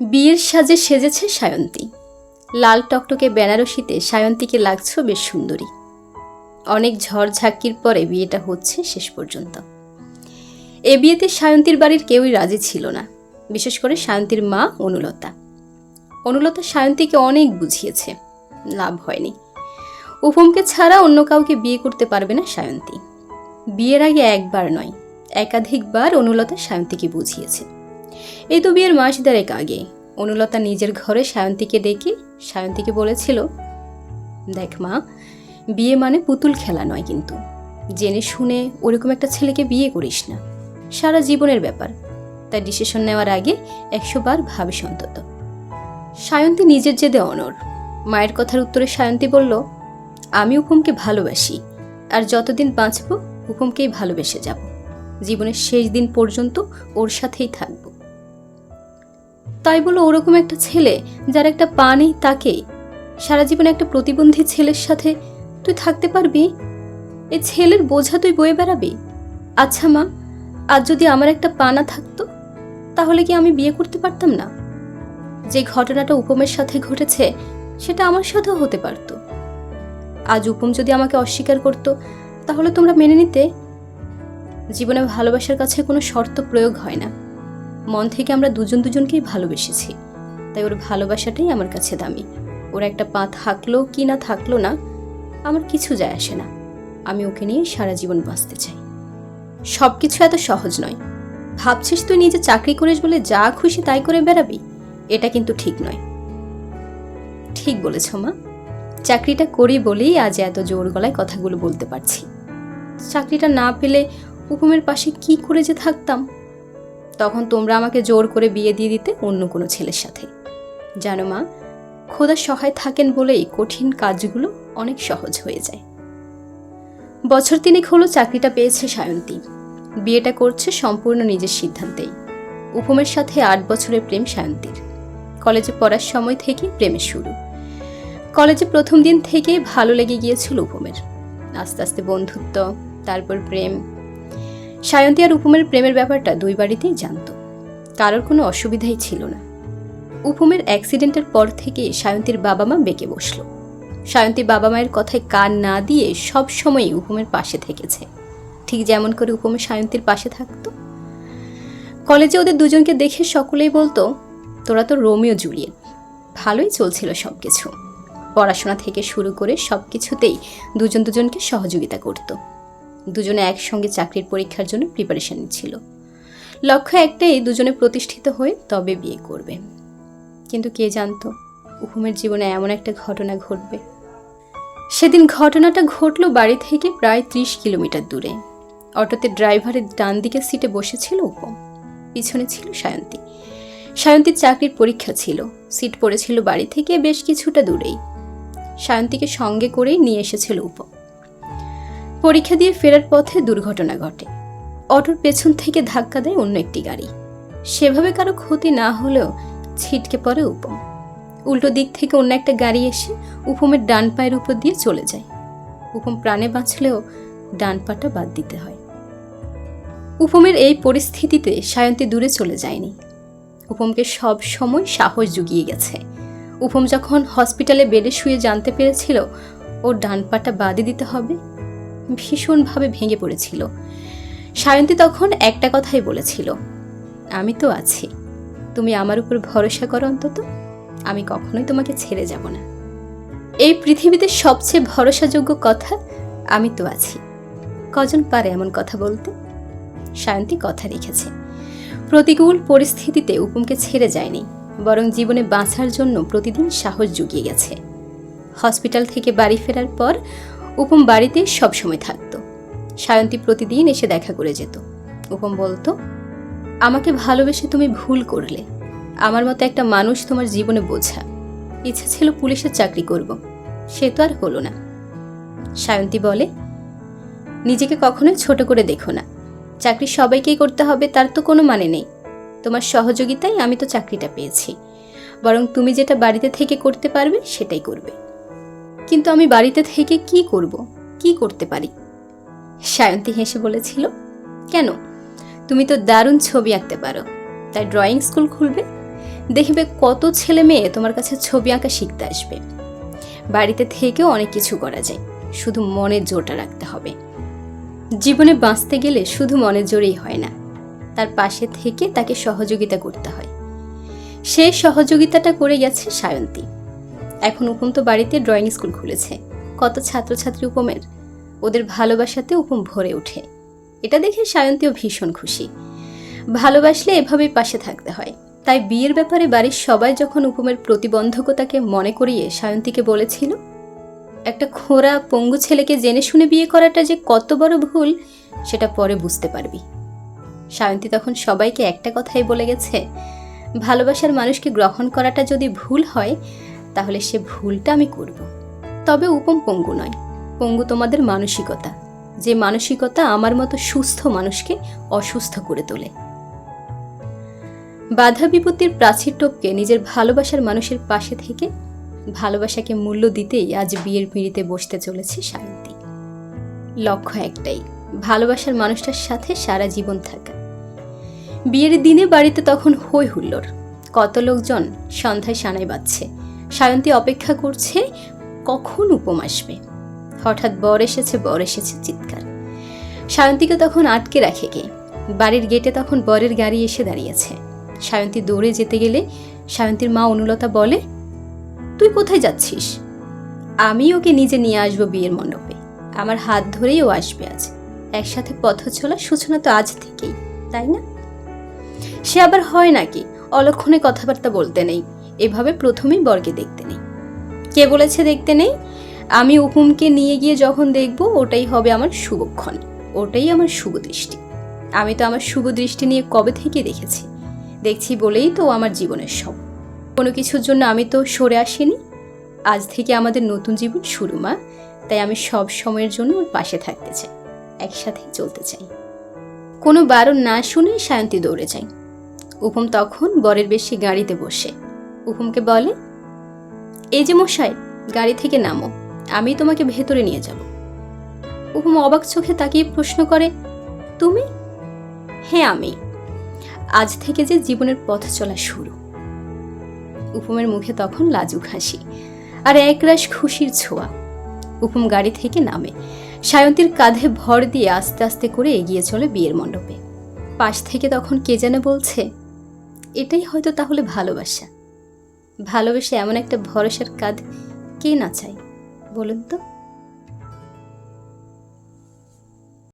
বিয়ের সাজে সেজেছে সায়ন্তী। লাল টকটকে বেনারসিতে সায়ন্তীকে লাগছে বেশ সুন্দরী। অনেক ঝড় ঝাঁকির পরে বিয়েটা হচ্ছে শেষ পর্যন্ত। এ বিয়েতে সায়ন্তীর বাড়ির কেউই রাজি ছিল না, বিশেষ করে সায়ন্তীর মা অনুলতা। অনুলতা সায়ন্তীকে অনেক বুঝিয়েছে, লাভ হয়নি। উপমকে ছাড়া অন্য কাউকে বিয়ে করতে পারবে না সায়ন্তী। বিয়ের আগে একবার নয়, একাধিকবার অনুলতা সায়ন্তীকে বুঝিয়েছে। এই তো বিয়ের মাস দেড়েক আগে অনুলতা নিজের ঘরে সায়ন্তীকে ডেকে সায়ন্তীকে বলেছিল, দেখ মা, বিয়ে মানে পুতুল খেলা নয়, কিন্তু জেনে শুনে ওরকম একটা ছেলেকে বিয়ে করিস না, সারা জীবনের ব্যাপার। তাই ডিসিশন নেওয়ার আগে 100 বার ভাবিস অন্তত। সায়ন্তী নিজের জেদে অনড়। মায়ের কথার উত্তরে সায়ন্তী বলল, আমি উপমকে ভালোবাসি, আর যতদিন বাঁচব উপমকেই ভালোবেসে যাব, জীবনের শেষ দিন পর্যন্ত ওর সাথেই থাকব। তাই বলো ওরকম একটা ছেলে যার একটা পা নেই, তাকে সারা জীবনে একটা প্রতিবন্ধী ছেলের সাথে তুই থাকতে পারবি? এই ছেলের বোঝা তুই বয়ে বেড়াবি? আচ্ছা মা, আজ যদি আমার একটা পা না থাকতো তাহলে কি আমি বিয়ে করতে পারতাম না? যে ঘটনাটা উপমের সাথে ঘটেছে সেটা আমার সাথেও হতে পারতো। আজ উপম যদি আমাকে অস্বীকার করতো তাহলে তোমরা মেনে নিতে? জীবনে ভালোবাসার কাছে কোনো শর্ত প্রয়োগ হয় না। মন থেকে আমরা দুজন দুজনকেই ভালোবেসেছি, তাই ওর ভালোবাসাটাই আমার কাছে দামি। ওর একটা পা থাকলো কি না থাকলো না আমার কিছু যায় আসে না, আমি ওকে নিয়ে সারা জীবন বাঁচতে চাই। সবকিছু এত সহজ নয়। ভাবছিস তুই নিজে চাকরি করিস বলে যা খুশি তাই করে বেড়াবি? এটা কিন্তু ঠিক নয়। ঠিক বলেছ মা, চাকরিটা করি বলেই আজ এত জোর গলায় কথাগুলো বলতে পারছি। চাকরিটা না পেলে উপমের পাশে কি করে যে থাকতাম? তখন তোমরা আমাকে জোর করে বিয়ে দিয়ে দিতে অন্য কোনো ছেলের সাথে। জানো মা, খোদা সহায় থাকেন বলেই কঠিন কাজগুলো অনেক সহজ হয়ে যায়। বছর 3 হলো চাকরিটা পেয়েছে সায়ন্তী। বিয়েটা করছে সম্পূর্ণ নিজের সিদ্ধান্তেই। উপমের সাথে 8 বছরের প্রেম সায়ন্তীর। কলেজে পড়ার সময় থেকে প্রেমের শুরু। কলেজে প্রথম দিন থেকে ভালো লেগে গিয়েছিল উপমের। আস্তে আস্তে বন্ধুত্ব, তারপর প্রেম। সায়ন্তী আর উপমের প্রেমের ব্যাপারটা দুই বাড়িতেই জানত। কারোর কোনো অসুবিধাই ছিল না। উপমের অ্যাক্সিডেন্টের পর থেকে সায়ন্তীর বাবা মা বেঁকে বসল। সায়ন্তী বাবা মায়ের কথায় কান না দিয়ে সব সময়ই উপমের পাশে থেকেছে, ঠিক যেমন করে উপমে সায়ন্তীর পাশে থাকতো। কলেজে ওদের দুজনকে দেখে সকলেই বলতো, তোরা তো রোমিও জুলিয়েট। ভালোই চলছিল সবকিছু। পড়াশোনা থেকে শুরু করে সবকিছুতেই দুজন দুজনকে সহযোগিতা করত। দুজনে একসঙ্গে চাকরির পরীক্ষার জন্য প্রিপারেশন নিচ্ছিল। লক্ষ্য একটাই, দুজনে প্রতিষ্ঠিত হয়ে তবে বিয়ে করবে। কিন্তু কে জানতো উপমের জীবনে এমন একটা ঘটনা ঘটবে। সেদিন ঘটনাটা ঘটল বাড়ি থেকে প্রায় 30 কিলোমিটার দূরে। অটোতে ড্রাইভারের ডান দিকের সিটে বসেছিল উপম, পিছনে ছিল সায়ন্তী। সায়ন্তীর চাকরির পরীক্ষা ছিল, সিট পড়েছিল বাড়ি থেকে বেশ কিছুটা দূরেই। সায়ন্তীকে সঙ্গে করেই নিয়ে এসেছিল উপম। পরীক্ষা দিয়ে ফেরার পথে দুর্ঘটনা ঘটে। অটোর পেছন থেকে ধাক্কা দেয় অন্য একটি গাড়ি। সেভাবে কারো ক্ষতি না হলেও ছিটকে পড়ে উপম। উল্টো দিক থেকে অন্য একটা গাড়ি এসে উপমের ডান পায়ের উপর দিয়ে চলে যায়। উপম প্রাণে বাঁচলেও ডান পাটা বাদ দিতে হয়। উপমের এই পরিস্থিতিতে সায়ন্তী দূরে চলে যায়নি। উপমকে সব সময় সাহস জুগিয়ে গেছে। উপম যখন হসপিটালে বেডে শুয়ে জানতে পেরেছিল ওর ডান পাটা বাদই দিতে হবে, ভীষণভাবে ভেঙে পড়েছিল। সায়ন্তী তখন একটা কথাই বলেছিল, আমি তো আছি, তুমি আমার উপর ভরসা করো অন্তত, আমি কখনোই তোমাকে ছেড়ে যাব না। এই পৃথিবীতে সবচেয়ে ভরসাযোগ্য কথা, আমি তো আছি। কজন পারে এমন কথা বলতে? সায়ন্তী কথা রেখেছে। প্রতিকূল পরিস্থিতিতে উপমকে ছেড়ে যায়নি, বরং জীবনে বাঁচার জন্য প্রতিদিন সাহস জুগিয়ে গেছে। হসপিটাল থেকে বাড়ি ফেরার পর উপম বাড়িতে সবসময় থাকত। সায়ন্তী প্রতিদিন এসে দেখা করে যেত। উপম বলতো, আমাকে ভালোবেসে তুমি ভুল করলে। আমার মতো একটা মানুষ তোমার জীবনে বোঝা। ইচ্ছে ছিল পুলিশের চাকরি করব, সে তো আর হলো না। সায়ন্তী বলে, নিজেকে কখনোই ছোট করে দেখো না। চাকরি সবাইকেই করতে হবে তার তো কোনো মানে নেই। তোমার সহযোগিতায় আমি তো চাকরিটা পেয়েছি, বরং তুমি যেটা বাড়িতে থেকে করতে পারবে সেটাই করবে। কিন্তু আমি বাড়িতে থেকে কি করব, কি করতে পারি? সায়ন্তী হেসে বলেছিল, কেন, তুমি তো দারুণ ছবি আঁকতে পারো, তাই ড্রয়িং স্কুল খুলবে, দেখবে কত ছেলে মেয়ে তোমার কাছে ছবি আঁকা শিখতে আসবে। বাড়িতে থেকেও অনেক কিছু করা যায়, শুধু মনের জোরটা রাখতে হবে। জীবনে বাঁচতে গেলে শুধু মনের জোরেই হয় না, তার পাশে থেকে তাকে সহযোগিতা করতে হয়। সেই সহযোগিতাটা করে গেছে সায়ন্তী। এখন উপম তো বাড়িতে ড্রয়িং স্কুল খুলেছে, কত ছাত্রছাত্রী উপমের, ওদের ভালোবাসাতে উপম ভরে ওঠে। এটা দেখে সায়ন্তীও ভীষণ খুশি। ভালোবাসলে এভাবেই পাশে থাকতে হয়। তাই বিয়ের ব্যাপারে বাড়ির সবাই যখন উপমের প্রতিবন্ধকতাকে মনে করিয়ে সায়ন্তীকে বলেছিল, একটা খোঁড়া পঙ্গু ছেলেকে জেনে শুনে বিয়ে করাটা যে কত বড় ভুল সেটা পরে বুঝতে পারবি। সায়ন্তী তখন সবাইকে একটা কথাই বলে গেছে, ভালোবাসার মানুষকে গ্রহণ করাটা যদি ভুল হয় তাহলে সে ভুলটা আমি করব। তবে উপম পঙ্গু নয়, পঙ্গু তোমাদের মানসিকতা, যে মানসিকতা আমার মতো সুস্থ মানুষকে অসুস্থ করে তোলে। বাধা বিপত্তির প্রাচীর টপকে নিজের ভালোবাসার মানুষের পাশে থেকে ভালোবাসাকে মূল্য দিতেই আজ বিয়ের পিঁড়িতে বসতে চলেছে সায়ন্তী। লক্ষ্য একটাই, ভালোবাসার মানুষটার সাথে সারা জীবন থাকা। বিয়ের দিনে বাড়িতে তখন হই হুল্লোড়, কত লোকজন সন্ধ্যায় সানাই বাজছে। সায়ন্তী অপেক্ষা করছে কখন উপম আসবে। হঠাৎ বর এসেছে চিৎকার। সায়ন্তীকে তখন আটকে রাখে কে? বাড়ির গেটে তখন বরের গাড়ি এসে দাঁড়িয়েছে। সায়ন্তী দৌড়ে যেতে গেলে সায়ন্তীর মা অনুলতা বলে, তুই কোথায় যাচ্ছিস? আমি ওকে নিজে নিয়ে আসবো বিয়ের মণ্ডপে, আমার হাত ধরেই ও আসবে আজ। একসাথে পথ চলা সূচনা তো আজ থেকেই, তাই না? সে আবার হয় নাকি অলক্ষণে কথাবার্তা বলতে নেই, এভাবে প্রথমেই বরকে দেখতে নেই। কে বলেছে দেখতে নেই? আমি উপমকে নিয়ে গিয়ে যখন দেখব ওটাই হবে আমার শুভক্ষণ, ওটাই আমার শুভ দৃষ্টি। আমি তো আমার শুভ দৃষ্টি নিয়ে কবে থেকে দেখছি বলেই তো আমার জীবনের সব। কোনো কিছুর জন্য আমি তো সরে আসিনি। আজ থেকে আমাদের নতুন জীবন শুরু মা, তাই আমি সব সময়ের জন্য ওর পাশে থাকতে চাই, একসাথেই চলতে চাই। কোনো বারণ না শুনে সায়ন্তী দৌড়ে যায়। উপম তখন বরের বেশি গাড়িতে বসে উপমকে বলে, এই যে মশাই, গাড়ি থেকে নামো, আমি তোমাকে ভেতরে নিয়ে যাব। উপম অবাক চোখে তাকিয়ে প্রশ্ন করে, তুমি? হ্যাঁ আমি। আজ থেকে যে জীবনের পথ চলা শুরু। উপমের মুখে তখন লাজুক হাসি আর একরাশ খুশির ছোঁয়া। উপম গাড়ি থেকে নামে, সায়ন্তীর কাঁধে ভর দিয়ে আস্তে আস্তে করে এগিয়ে চলে বিয়ের মণ্ডপে। পাশ থেকে তখন কে যেন বলছে, এটাই হয়তো তাহলে ভালোবাসা। ভালোবেসে এমন একটা ভরসার কাঁধ কে না চায় বলুন তো?